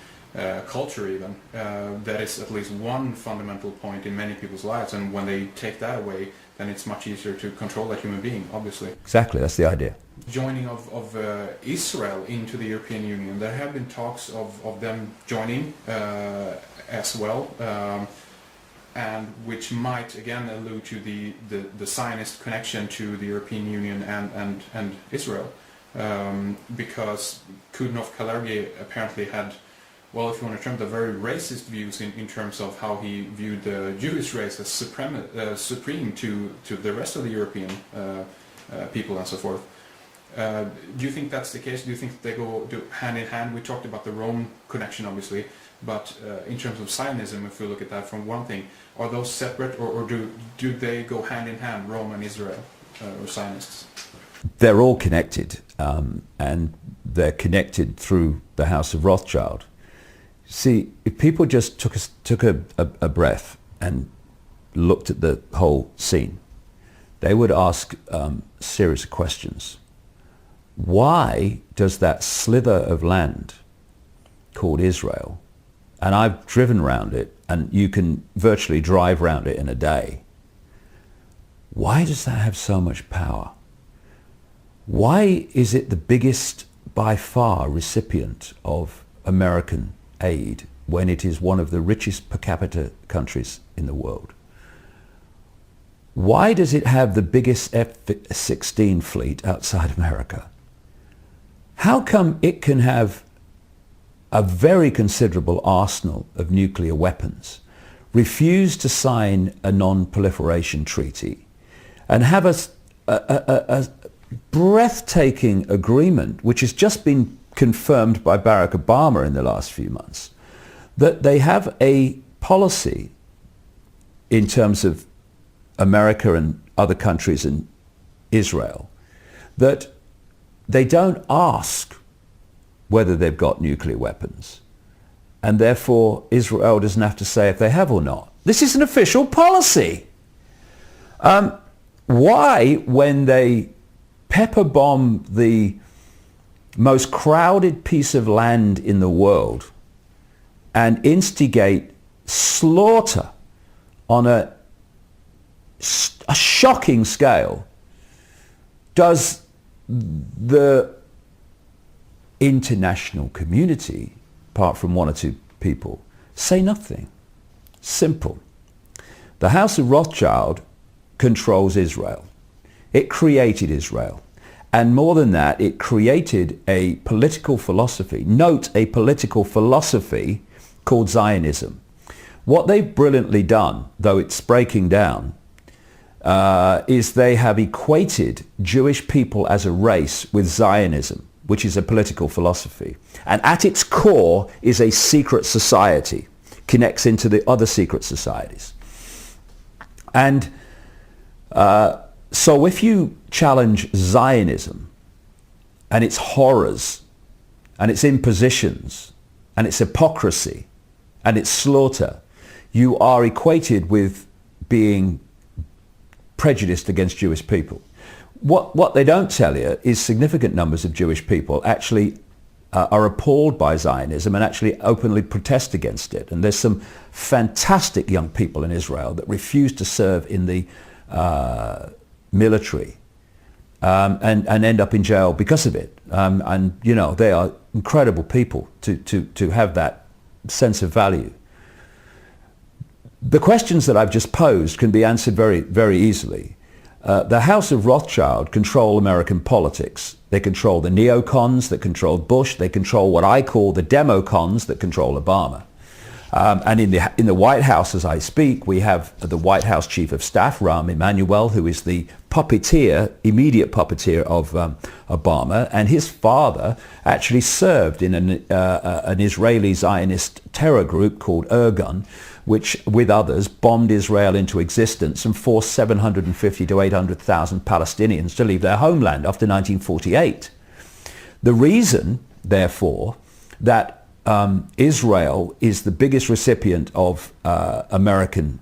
culture even, that is at least one fundamental point in many people's lives, and when they take that away, then it's much easier to control that human being, obviously. Exactly, that's the idea. Joining of Israel into the European Union, there have been talks of them joining as well, and which might again allude to the Zionist connection to the European Union and Israel. Because Kudnov-Kalergi apparently had well, if you want to term the very racist views in terms of how he viewed the Jewish race as supreme to the rest of the European people and so forth. Do you think that's the case? Do you think they go hand in hand? We talked about the Rome connection, obviously, but in terms of Zionism, if we look at that from one thing, are those separate, or do they go hand in hand, Rome and Israel, or Zionists? They're all connected, and they're connected through the House of Rothschild. See, if people just took a breath and looked at the whole scene, they would ask a series of questions. Why does that slither of land called Israel, and I've driven around it, and you can virtually drive around it in a day, why does that have so much power? Why is it the biggest by far recipient of American aid when it is one of the richest per capita countries in the world? Why does it have the biggest F-16 fleet outside America? How come it can have a very considerable arsenal of nuclear weapons, refuse to sign a non-proliferation treaty, and have a breathtaking agreement, which has just been confirmed by Barack Obama in the last few months, that they have a policy in terms of America and other countries and Israel, that they don't ask whether they've got nuclear weapons, and therefore Israel doesn't have to say if they have or not. This is an official policy. Why, when they pepper bomb the most crowded piece of land in the world and instigate slaughter on a shocking scale, does the international community, apart from one or two people, say nothing? Simple. The House of Rothschild controls Israel. It created Israel. And more than that, it created a political philosophy. Note, a political philosophy called Zionism. What they've brilliantly done, though it's breaking down, is they have equated Jewish people as a race with Zionism, which is a political philosophy. And at its core is a secret society, connects into the other secret societies. And so if you challenge Zionism and its horrors and its impositions and its hypocrisy and its slaughter, you are equated with being prejudiced against Jewish people. What they don't tell you is significant numbers of Jewish people actually are appalled by Zionism and actually openly protest against it. And there's some fantastic young people in Israel that refuse to serve in the military and end up in jail because of it. And, you know, they are incredible people to have that sense of value. The questions that I've just posed can be answered very, very easily. The House of Rothschild control American politics. They control the neocons that control Bush. They control what I call the democons that control Obama. And in the White House, as I speak, we have the White House Chief of Staff, Rahm Emanuel, who is the puppeteer, immediate puppeteer of Obama, and his father actually served in an Israeli Zionist terror group called Irgun, which, with others, bombed Israel into existence and forced 750 to 800,000 Palestinians to leave their homeland after 1948. The reason, therefore, that Israel is the biggest recipient of American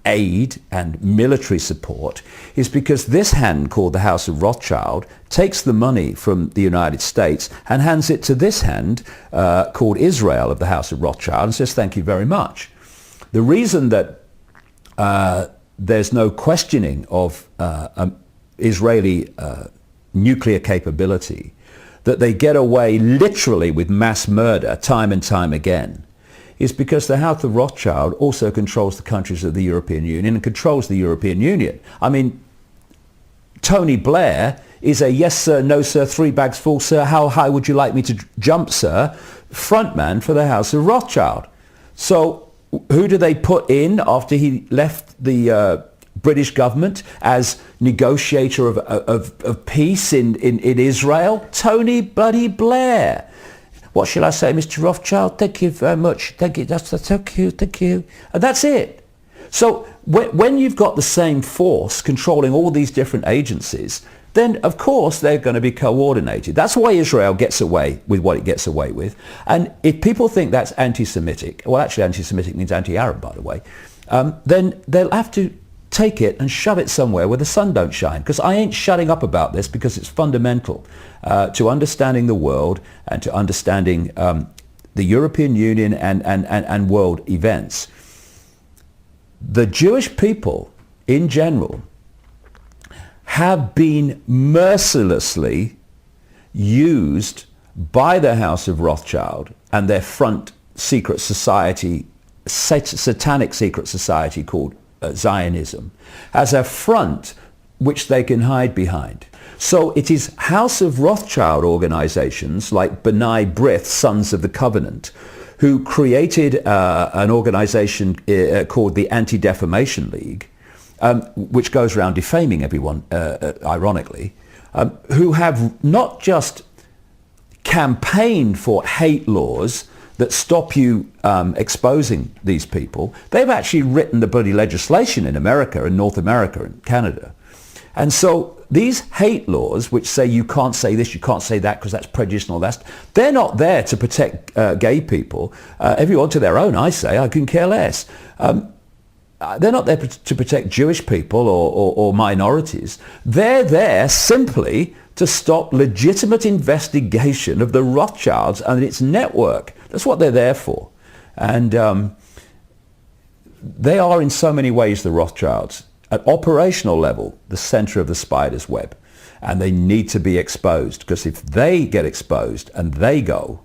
aid and military support is because this hand called the House of Rothschild takes the money from the United States and hands it to this hand called Israel of the House of Rothschild and says, thank you very much. The reason that there's no questioning of Israeli nuclear capability, that they get away literally with mass murder time and time again, is because the House of Rothschild also controls the countries of the European Union and controls the European Union. I mean, Tony Blair is a yes sir, no sir, 3 bags full sir, how high would you like me to jump sir, frontman for the House of Rothschild. So who do they put in after he left the British government as negotiator of peace in Israel? Tony bloody Blair. What shall I say, Mr. Rothschild? Thank you very much. Thank you. Thank you. And that's it. So when you've got the same force controlling all these different agencies, then of course they're going to be coordinated. That's why Israel gets away with what it gets away with. And if people think that's anti-Semitic, well, actually anti-Semitic means anti-Arab, by the way, then they'll have to take it and shove it somewhere where the sun don't shine. Because I ain't shutting up about this, because it's fundamental to understanding the world and to understanding the European Union and world events. The Jewish people in general have been mercilessly used by the House of Rothschild and their front secret society, satanic secret society called Zionism, as a front which they can hide behind. So it is House of Rothschild organizations like B'nai B'rith, Sons of the Covenant, who created an organization called the Anti-Defamation League, which goes around defaming everyone, ironically, who have not just campaigned for hate laws that stop you exposing these people, they've actually written the bloody legislation in America and North America and Canada. And so these hate laws, which say you can't say this, you can't say that because that's prejudice and all that, they're not there to protect gay people. Everyone to their own, I say. I couldn't care less. They're not there to protect Jewish people or minorities. They're there simply to stop legitimate investigation of the Rothschilds and its network. That's what they're there for. And they are in so many ways the Rothschilds. At operational level, the center of the spider's web. And they need to be exposed, because if they get exposed and they go,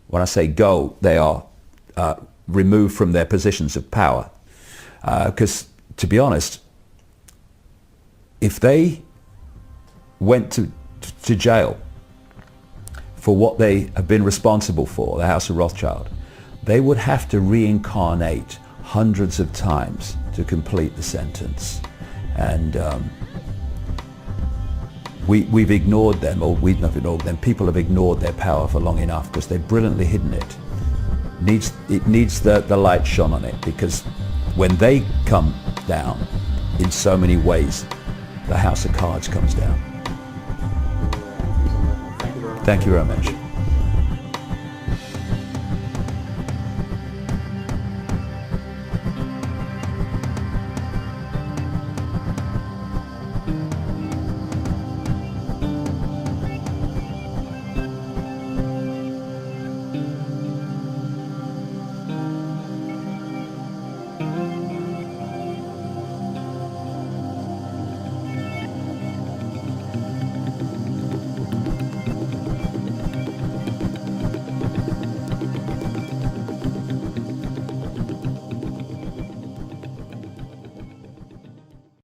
when I say go, they are removed from their positions of power. Because, to be honest, if they went to jail for what they have been responsible for, the House of Rothschild, they would have to reincarnate hundreds of times to complete the sentence. And we've ignored them, or we've not ignored them. People have ignored their power for long enough because they've brilliantly hidden it. It needs the light shone on it, because when they come down, in so many ways, the house of cards comes down. Thank you very much.